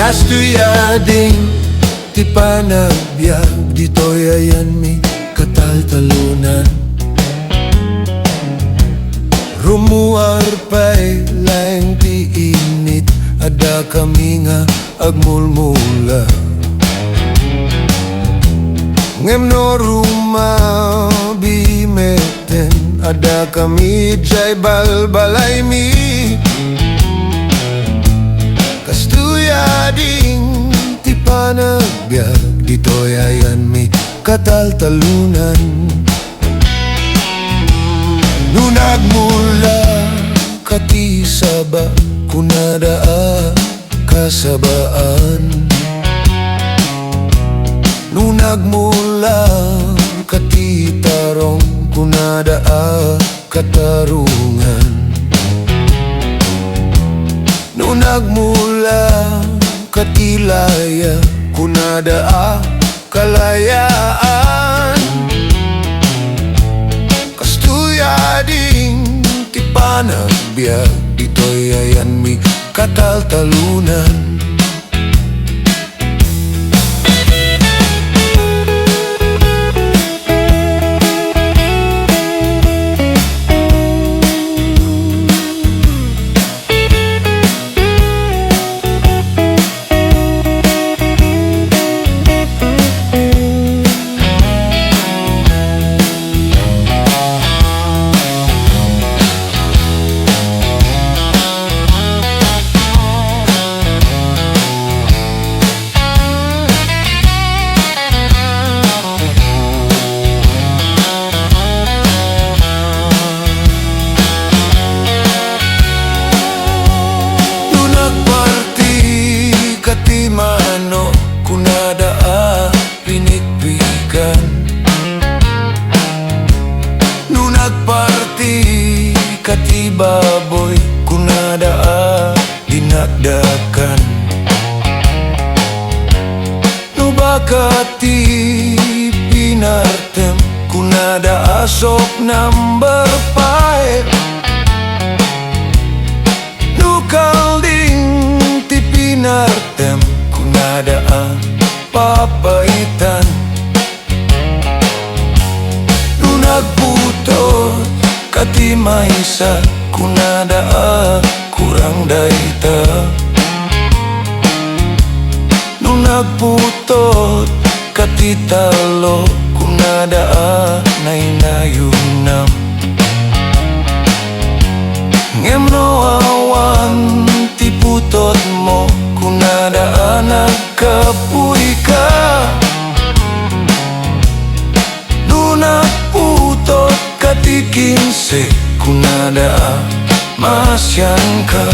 Kastuyading ti panagbiag, dito'y ayan mi Kataltalunan. Rumuar pa'y laeng ti init, ada kami nga agmulmula. Ngem no rumabimeten, ada kami jay balbalay mi. Kastuyading ti panagbiag, dito'y ayan mi Kataltalunan. Nung nagmula kati saba, kunadaa kasabaan. Nung nagmula kati tarong, kunadaa katarungan. Nung nagmula katilaya, kunadaa kalayaan. Kastuyading ti panagbiag, dito'y ayan mi Kataltalunan. Mano kunadaa pinikpikan. Nung nagparti kati baboy, kunadaa dinakdakan. No bakati pinartem, kunadaa sok number 5. No kalding ti pinartem, kunadaan papaitan. Nung nagputot kati maysa, kunadaa kurang dayta. Nung nagputot kati talo, kunadaa nainayunam. Ngem no awan ti putot mo, kunadaa nagkapuy ka. Nung nagputot kati 15, kunadaa masyan ka.